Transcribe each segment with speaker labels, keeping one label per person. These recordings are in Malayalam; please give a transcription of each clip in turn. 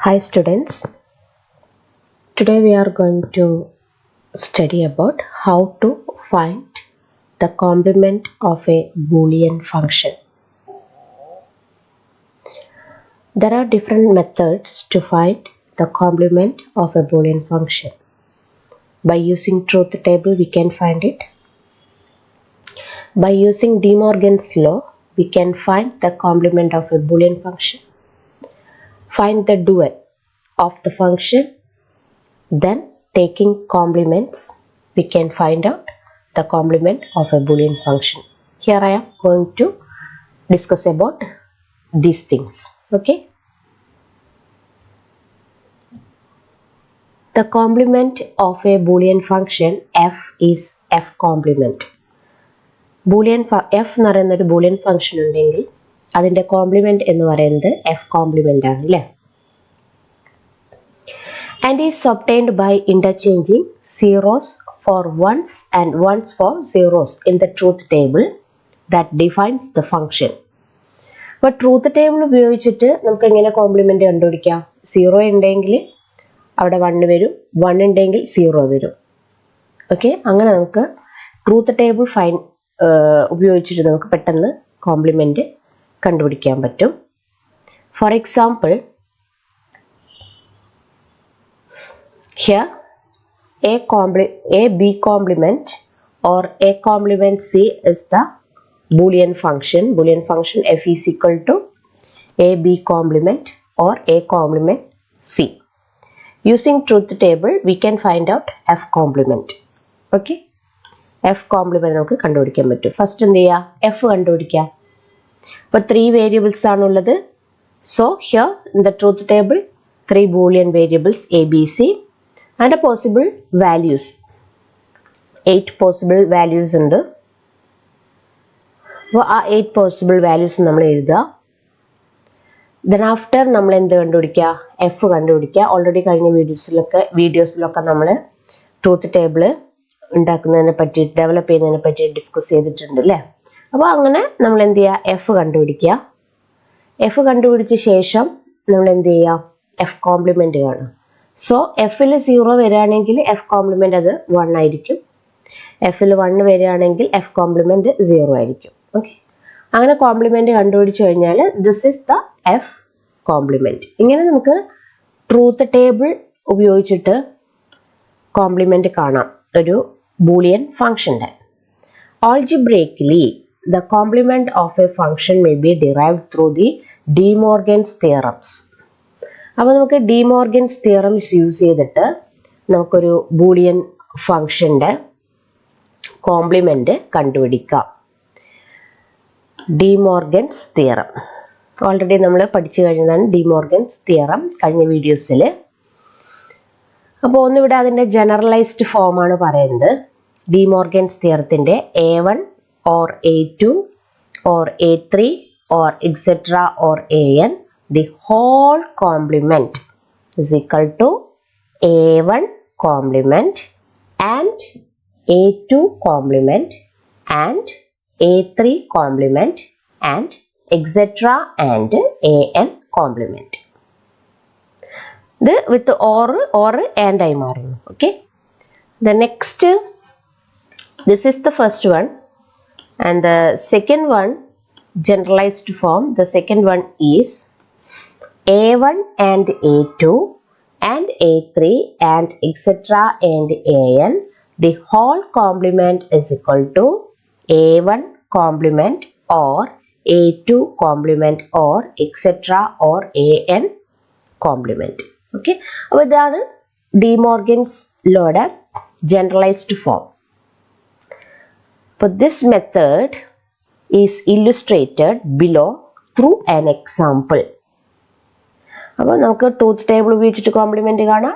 Speaker 1: Hi students, today we are going to study about how to find the complement of a Boolean function. There are different methods to find the complement of a Boolean function. By using truth table we can find it. By using De Morgan's law we can find the complement of a Boolean function. Find the dual of the function. Then taking complements, we can find out the complement of a Boolean function. Here I am going to discuss about these things. Okay. The complement of a Boolean function f is f complement. Boolean f എന്ന് പറയുന്ന ഒരു Boolean function ഉണ്ടെങ്കിൽ അതിന്റെ complement എന്ന് പറയുന്നത് f complement ആണ് അല്ലേ? And is obtained by interchanging zeros for ones and ones for zeros in the truth table that defines the function. അപ്പോൾ truth table ഉപയോഗിച്ചിട്ട് നമുക്ക് എങ്ങനെ കോംപ്ലിമെന്റ് കണ്ടുപിടിക്കാം? 0 ഉണ്ടെങ്കിൽ അവിടെ 1 വരും, 1 ഉണ്ടെങ്കിൽ 0 വരും. ഓക്കെ, അങ്ങനെ നമുക്ക് truth table ഉപയോഗിച്ചിട്ട് നമുക്ക് പെട്ടെന്ന് കോംപ്ലിമെന്റ് കണ്ടുപിടിക്കാൻ പറ്റും. For example, here a b complement or a complement c is the Boolean function. Boolean function f is equal to a b complement or a complement c. Using truth table we can find out f complement. Okay, f complement നമുക്ക് കണ്ടുപിടിക്കാൻ പറ്റും. ഫസ്റ്റ് എന്ത് ചെയ്യാ? f കണ്ടുപിടിക്കാം. അപ്പോൾ 3 വേരിയബിൾസ് ആണുള്ളത്. So here in the truth table 3 Boolean variables a b c and a possible values. 8 possible values ഉണ്ട്. അപ്പോൾ ആ 8 possible values നമ്മൾ എഴുതുക. Then after നമ്മൾ എന്ത് കണ്ടുപിടിക്കുക? f കണ്ടുപിടിക്കുക. ഓൾറെഡി കഴിഞ്ഞ വീഡിയോസിലൊക്കെ നമ്മൾ ട്രൂത്ത് ടേബിൾ ഉണ്ടാക്കുന്നതിനെ പറ്റി, ഡെവലപ്പ് ചെയ്യുന്നതിനെ പറ്റി ഡിസ്കസ് ചെയ്തിട്ടുണ്ട് അല്ലേ? അപ്പോൾ അങ്ങനെ നമ്മൾ എന്ത് ചെയ്യുക? f കണ്ടുപിടിക്കുക. f കണ്ടുപിടിച്ച ശേഷം നമ്മൾ എന്ത് ചെയ്യുക? f കോംപ്ലിമെന്റ് കാണുക. സോ എഫിൽ 0 വരികയാണെങ്കിൽ എഫ് കോംപ്ലിമെന്റ് അത് 1 ആയിരിക്കും. എഫിൽ 1 വരികയാണെങ്കിൽ എഫ് കോംപ്ലിമെന്റ് 0 ആയിരിക്കും. ഓക്കെ, അങ്ങനെ കോംപ്ലിമെന്റ് കണ്ടുപിടിച്ചു കഴിഞ്ഞാൽ this is the F complement. ഇങ്ങനെ നമുക്ക് ട്രൂത്ത് ടേബിൾ ഉപയോഗിച്ചിട്ട് കോംപ്ലിമെന്റ് കാണാം ഒരു ബൂളിയൻ ഫംഗ്ഷന്റെ. Algebraically, the complement of a function may be derived through the De Morgan's theorems. അപ്പോൾ നമുക്ക് ഡി മോർഗൻസ് തിയറംസ് യൂസ് ചെയ്തിട്ട് നമുക്കൊരു ബൂളിയൻ ഫംഗ്ഷന്റെ കോംപ്ലിമെന്റ് കണ്ടുപിടിക്കാം. ഡി മോർഗൻസ് തിയറം ഓൾറെഡി നമ്മൾ പഠിച്ചു കഴിഞ്ഞതാണ്. ഡി മോർഗൻസ് തിയറം കഴിഞ്ഞ വീഡിയോസിൽ. അപ്പോൾ ഒന്നിവിടെ അതിൻ്റെ ജനറലൈസ്ഡ് ഫോമാണ് പറയുന്നത്. ഡി മോർഗൻസ് തിയറത്തിൻ്റെ A1 or A2 or A3 or etc. or AN, the whole complement is equal to A1 complement and A2 complement and A3 complement and etc. and AN complement. The with or and I മാറുന്നു. Okay, the next, this is the first one and the second one generalized form. The second one is A1 and A2 and A3 and etc. and AN, the whole complement is equal to A1 complement or A2 complement or etc. or AN complement. Okay, അപ്പോൾ ഇതാണ് ഡി മോർഗൻസ് ലോയുടെ ജനറലൈസ്ഡ് ഫോം. അപ്പോൾ this method is illustrated below through an example. അപ്പോൾ നമുക്ക് ട്രൂത്ത് ടേബിൾ ഉപയോഗിച്ചിട്ട് കോംപ്ലിമെന്റ് കാണാം.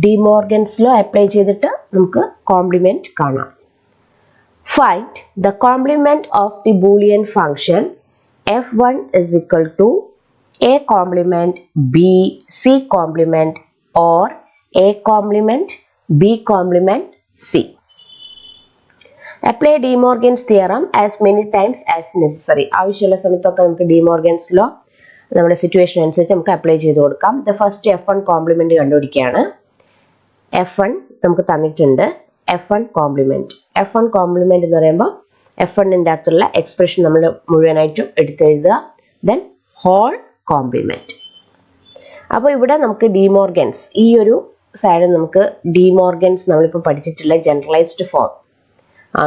Speaker 1: ഡി മോർഗൻസ് ലോ അപ്ലൈ ചെയ്തിട്ട് നമുക്ക് കോംപ്ലിമെന്റ് കാണാം. Find the complement of the Boolean function f1 is equal to a complement b c complement or a complement b complement c. Apply De Morgan's theorem as many times as necessary. ആവശ്യമുള്ള സമയത്തൊക്കെ നമുക്ക് ഡി മോർഗൻസ് ലോ നമ്മുടെ സിറ്റുവേഷൻ അനുസരിച്ച് നമുക്ക് അപ്ലൈ ചെയ്ത് കൊടുക്കാം. The first F1 complement കണ്ടുപിടിക്കുകയാണ്. F1 നമുക്ക് തന്നിട്ടുണ്ട്. F1 കോംപ്ലിമെന്റ് എന്ന് പറയുമ്പോൾ F1ൻ്റെ അകത്തുള്ള എക്സ്പ്രഷൻ നമ്മൾ മുഴുവനായിട്ടും എടുത്തെഴുതുക. Then whole complement. അപ്പോൾ ഇവിടെ നമുക്ക് ഡിമോർഗൻസ്, ഈ ഒരു സൈഡ് നമുക്ക് ഡിമോർഗൻസ് നമ്മളിപ്പോൾ പഠിച്ചിട്ടുള്ള ജനറലൈസ്ഡ് ഫോം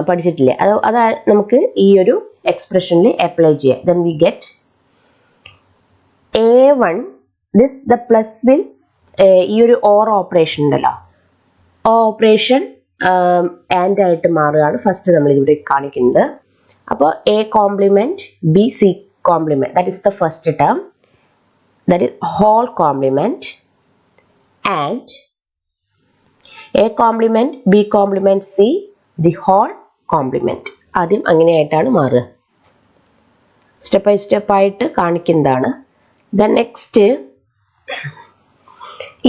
Speaker 1: പഠിച്ചിട്ടില്ലേ, അത് നമുക്ക് ഈ ഒരു എക്സ്പ്രഷനിൽ അപ്ലൈ ചെയ്യാം. Then we get A1 this the plus will, ഈ ഒരു ഓർ ഓപ്പറേഷൻ ഉണ്ടല്ലോ, ഓപ്പറേഷൻ ആൻഡ് ആയിട്ട് മാറുകയാണ് ഫസ്റ്റ് നമ്മൾ ഇവിടെ കാണിക്കുന്നത്. അപ്പോൾ A complement B C complement, that is the first term, that is whole complement, and A complement B complement C the whole complement. ആദ്യം അങ്ങനെയായിട്ടാണ് മാറുക. സ്റ്റെപ്പ് ബൈ സ്റ്റെപ്പ് ആയിട്ട് കാണിക്കുന്നതാണ്. ദെൻ നെക്സ്റ്റ്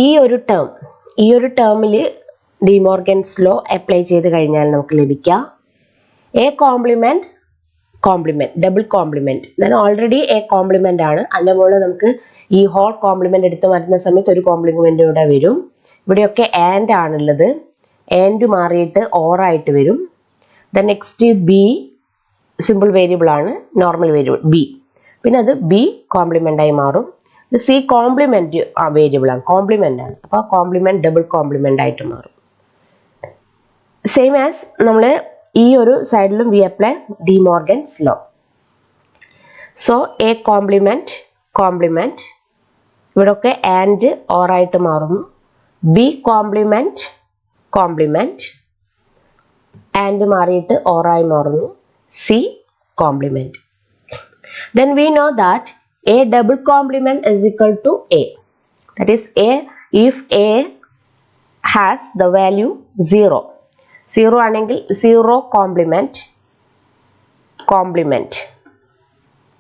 Speaker 1: ഈ ഒരു ടേമിൽ ഡിമോർഗൻസ് ലോ അപ്ലൈ ചെയ്ത് കഴിഞ്ഞാൽ നമുക്ക് ലഭിക്കുക A complement double complement. Then already A complement ആണ്, അതിൻ്റെ മുകളിൽ നമുക്ക് ഈ ഹോൾ കോംപ്ലിമെന്റ് എടുത്ത് മാറ്റുന്ന സമയത്ത് ഒരു കോംപ്ലിമെന്റ് ഇവിടെ വരും. ഇവിടെയൊക്കെ ആൻഡ് ആണുള്ളത്, ആൻഡ് മാറിയിട്ട് ഓർ ആയിട്ട് വരും. Then next B simple variable ആണ്, നോർമൽ വേരിയബിൾ B, പിന്നെ അത് B കോംപ്ലിമെന്റ് ആയി മാറും. ഇത് C കോംപ്ലിമെന്റ് വേരിയബിൾ ആണ്, കോംപ്ലിമെന്റ് ആണ്, അപ്പോൾ കോംപ്ലിമെന്റ് ഡബിൾ കോംപ്ലിമെന്റ് ആയിട്ട് മാറും. സെയിം ആസ് നമ്മൾ ഈ ഒരു സൈഡിലും we apply De Morgan's law. So A complement ഇവിടെയൊക്കെ ആൻഡ് ഓർ ആയിട്ട് മാറുന്നു. B കോംപ്ലിമെന്റ് ആൻഡ് മാറിയിട്ട് ഓർ ആയി മാറുന്നു. C complement. Then we know that A double complement is equal to A. That is if A has the value 0. 0 ആണെങ്കിൽ 0 complement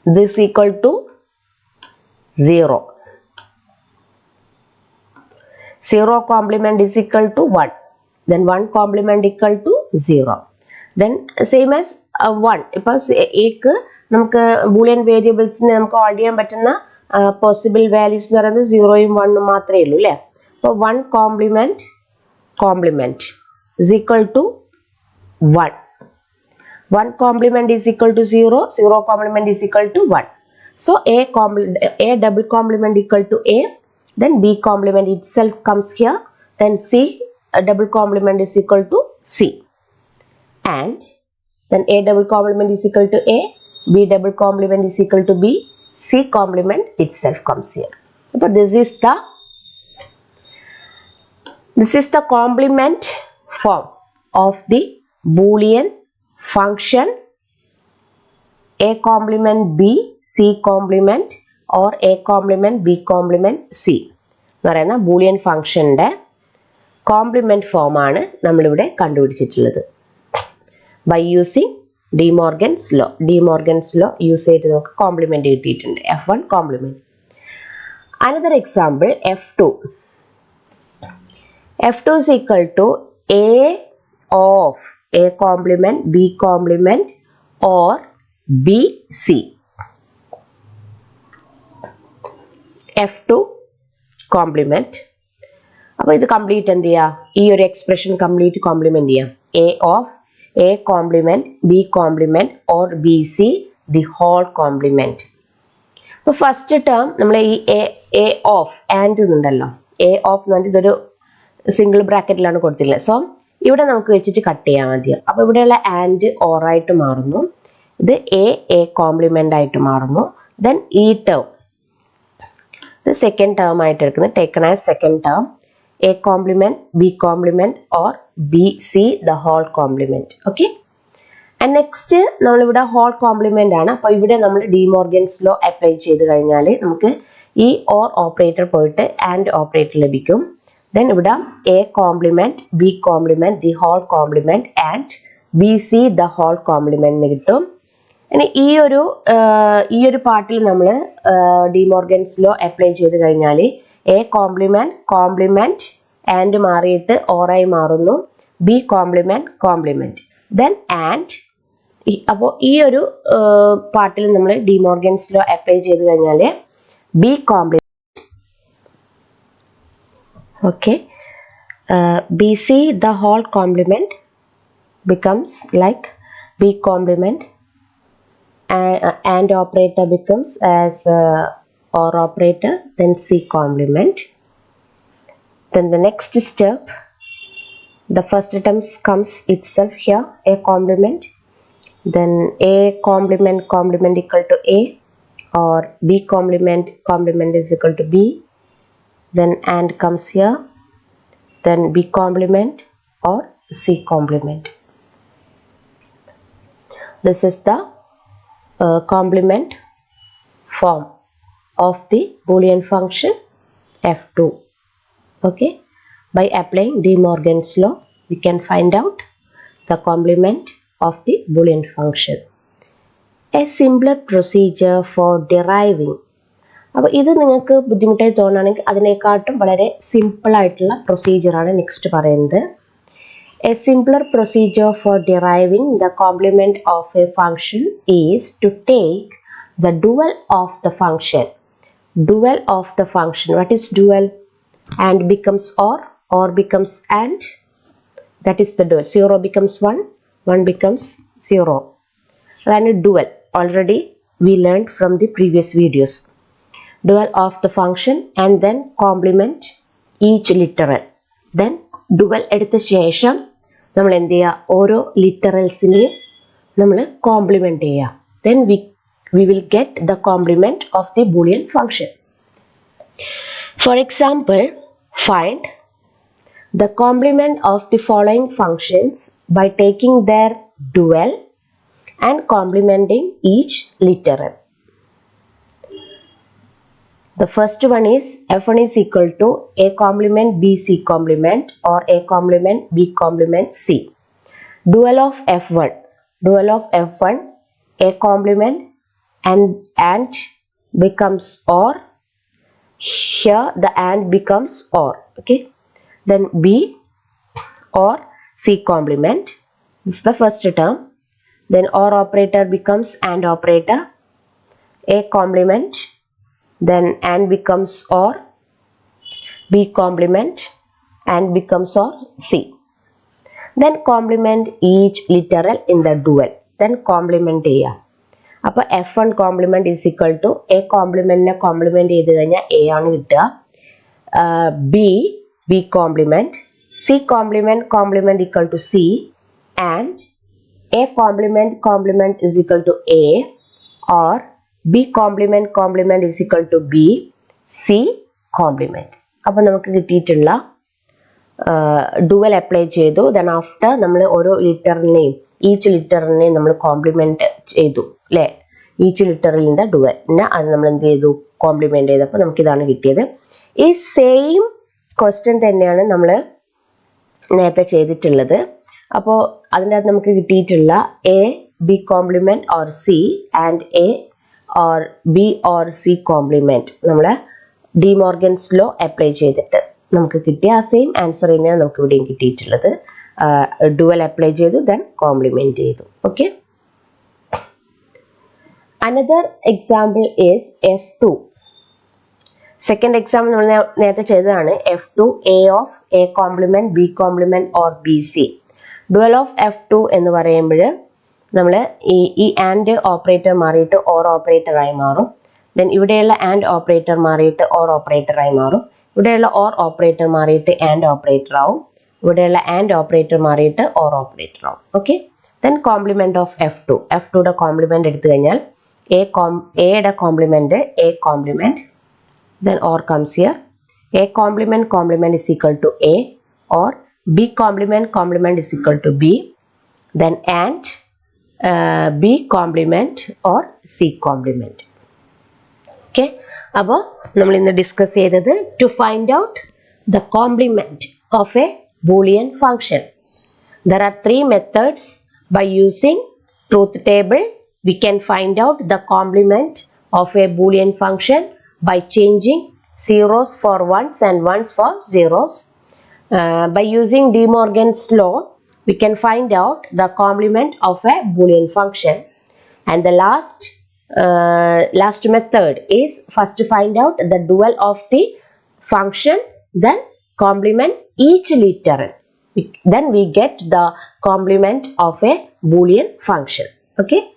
Speaker 1: this equal to 0. 0 complement is equal to 1. Then 1 complement equal to 0. Then same as 1. ഇപ്പോൾ Aക്ക് നമുക്ക് ബൂളിയൻ വേരിയബിൾസിന് നമുക്ക് ഹോൾഡ് ചെയ്യാൻ പറ്റുന്ന പോസിബിൾ വാല്യൂസ് എന്ന് പറയുന്നത് 0ഉം 1ഉം മാത്രമേ ഉള്ളൂ അല്ലേ. അപ്പോൾ 1 complement is equal to 1. 1 complement is equal to 0. 0 complement is equal to 1. So A double complement equal to A. Then B complement itself comes here. Then C double complement is equal to C. And then A double complement is equal to A. B double complement is equal to B. C complement itself comes here. So this is the complement form of the Boolean function A complement B, C complement, or A complement B complement C എന്ന് പറയുന്ന ബൂളിയൻ ഫംഗ്ഷന്റെ കോംപ്ലിമെന്റ് ഫോം ആണ് നമ്മളിവിടെ കണ്ടുപിടിച്ചിട്ടുള്ളത്. By using De Morgan's law use ചെയ്തിട്ട് നമുക്ക് കോംപ്ലിമെന്റ് കിട്ടിയിട്ടുണ്ട്. F1 complement. Another example F2 is equal to A of A complement B complement or BC. F2 complement. അപ്പോൾ ഇത് കംപ്ലീറ്റ് എന്ത് ചെയ്യുക, ഈ ഒരു എക്സ്പ്രഷൻ കംപ്ലീറ്റ് കോംപ്ലിമെന്റ് ചെയ്യാം. A of A complement B complement or BC the whole complement. അപ്പോൾ ഫസ്റ്റ് ടേം നമ്മൾ ഈ A of ആൻഡ് എന്നുണ്ടല്ലോ, A of എന്ന് പറഞ്ഞാൽ ഇതൊരു സിംഗിൾ ബ്രാക്കറ്റിലാണ് കൊടുത്തിട്ടുള്ളത്. സോ ഇവിടെ നമുക്ക് വെച്ചിട്ട് കട്ട് ചെയ്യാൻ മതിയോ. അപ്പോൾ ഇവിടെയുള്ള ആൻഡ് ഓറായിട്ട് മാറുന്നു, ഇത് A കോംപ്ലിമെന്റ് ആയിട്ട് മാറുന്നു. ദെൻ ഈ ടേം ഇത് സെക്കൻഡ് ടേം ആയിട്ട് എടുക്കുന്നത്, taken as second term A complement B complement or BC the whole complement. Okay, and next നമ്മളിവിടെ ഹോൾ കോംപ്ലിമെന്റ് ആണ്. അപ്പോൾ ഇവിടെ നമ്മൾ ഡിമോർഗൻസ് ലോ അപ്ലൈ ചെയ്ത് കഴിഞ്ഞാൽ നമുക്ക് ഈ ഓർ ഓപ്പറേറ്റർ പോയിട്ട് ആൻഡ് ഓപ്പറേറ്റർ ലഭിക്കും. ദെൻ ഇവിടെ A complement B complement the whole complement and BC the whole complement എന്ന് കിട്ടും. ഇനി ഈ ഒരു പാർട്ടിൽ നമ്മൾ ഡിമോർഗൻസ് ലോ അപ്ലൈ ചെയ്ത് കഴിഞ്ഞാൽ A കോംപ്ലിമെന്റ് ആൻഡ് മാറിയിട്ട് ഓറായി മാറുന്നു, B കോംപ്ലിമെന്റ് ദെൻ ആൻഡ്. അപ്പോൾ ഈ ഒരു പാർട്ടിൽ നമ്മൾ ഡിമോർഗൻസ് ലോ അപ്ലൈ ചെയ്ത് കഴിഞ്ഞാൽ B complement. Okay. BC the whole complement becomes like B complement, and operator becomes as OR operator, then C complement. Then the next step, the first term comes itself here, A complement, then A complement equal to A, or B complement is equal to B, then AND comes here, then B complement or C complement. This is the complement form of the Boolean function F2. Okay, by applying De Morgan's law, we can find out the complement of the Boolean function. A simpler procedure for deriving. അപ്പോൾ ഇത് നിങ്ങൾക്ക് ബുദ്ധിമുട്ടായി തോന്നുകയാണെങ്കിൽ അതിനേക്കാട്ടും വളരെ സിമ്പിൾ ആയിട്ടുള്ള പ്രൊസീജിയറാണ് നെക്സ്റ്റ് പറയുന്നത്. A simpler procedure for deriving the complement of a function is to take the dual of the function. Dual of the function. What is dual? And becomes or becomes and. That is the dual. 0 becomes 1, 1 becomes 0. Then dual. Already we learned from the previous videos. Dual of the function and then complement each literal. Then dual എടുത്ത ശേഷം നമ്മൾ എന്ത് ചെയ്യുക, ഓരോ ലിറ്ററൽസിനെയും നമ്മൾ കോംപ്ലിമെൻറ്റ് ചെയ്യുക. Then we will get the complement of the Boolean function. For example, find the complement of the following functions by taking their dual and complementing each literal. The first one is F1 is equal to A complement B C complement or A complement B complement C. Dual of F1. Dual of F1, A complement and becomes OR. Here the AND becomes OR. Okay. Then B or C complement. This is the first term. Then OR operator becomes AND operator. A complement. Then AND becomes OR. B complement and becomes OR C. Then complement each literal in the dual. Then complement A. അപ്പോൾ F1 complement is equal to A complementനെ complement ചെയ്ത് കഴിഞ്ഞാൽ A ആണ് കിട്ടുക. B complement, C complement equal to C, and A complement is equal to A, or B complement is equal to B, C complement. അപ്പോൾ നമുക്ക് കിട്ടിയിട്ടുള്ള ഡുവൽ അപ്ലൈ ചെയ്തു. ദെൻ ആഫ്റ്റർ നമ്മൾ ഓരോ ലിറ്ററിനെയും ഈച്ച് ലിറ്ററിനെയും നമ്മൾ കോംപ്ലിമെൻറ്റ് ചെയ്തു അല്ലേ. ഈച്ച് ലിറ്ററിൻ്റെ ഡുവലിനെ അത് നമ്മൾ എന്ത് ചെയ്തു, കോംപ്ലിമെൻറ്റ് ചെയ്തപ്പോൾ നമുക്കിതാണ് കിട്ടിയത്. ഈ സെയിം ക്വസ്റ്റ്യൻ തന്നെയാണ് നമ്മൾ നേരത്തെ ചെയ്തിട്ടുള്ളത്. അപ്പോൾ അതിൻ്റെ അകത്ത് നമുക്ക് കിട്ടിയിട്ടുള്ള A B compliment or C and A or B or C complement നമ്മൾ ഡി മോർഗൻസ് ലോ അപ്ലൈ ചെയ്തിട്ട് നമുക്ക് കിട്ടിയ ആ സെയിം ആൻസർ തന്നെയാണ് നമുക്ക് ഇവിടെയും കിട്ടിയിട്ടുള്ളത്. ഡുവൽ അപ്ലൈ ചെയ്തു, ദെൻ കോംപ്ലിമെൻറ്റ് ചെയ്തു. Okay, another example is F2. Second example നമ്മൾ നേരത്തെ ചെയ്തതാണ്. F2 A of A complement B complement or BC. Dual of F2 എന്ന് പറയുമ്പോൾ നമ്മൾ ഈ ആൻഡ് ഓപ്പറേറ്റർ മാറിയിട്ട് ഓർ ഓപ്പറേറ്ററായി മാറും. ദെൻ ഇവിടെയുള്ള ആൻഡ് ഓപ്പറേറ്റർ മാറിയിട്ട് ഓർ ഓപ്പറേറ്ററായി മാറും. ഇവിടെയുള്ള ഓർ ഓപ്പറേറ്റർ മാറിയിട്ട് ആൻഡ് ഓപ്പറേറ്റർ ആവും. ഇവിടെയുള്ള ആൻഡ് ഓപ്പറേറ്റർ മാറിയിട്ട് ഓർ ഓപ്പറേറ്റർ ആവും. Okay, then complement of F2. F2യുടെ കോംപ്ലിമെൻറ്റ് എടുത്തു കഴിഞ്ഞാൽ എയുടെ complement A complement, then OR comes here. A complement is equal to A, or B complement is equal to B, then and B complement or C complement. Okay, അപ്പോൾ നമ്മൾ ഇന്ന് ഡിസ്കസ് ചെയ്തത് to find out the complement of a Boolean function. There are three methods. By using truth table, we can find out the complement of a Boolean function by changing zeros for ones and ones for zeros. By using De Morgan's law, we can find out the complement of a Boolean function. And the last last method is first find out the dual of the function, then complement each literal. Then we get the complement of a Boolean function. Okay.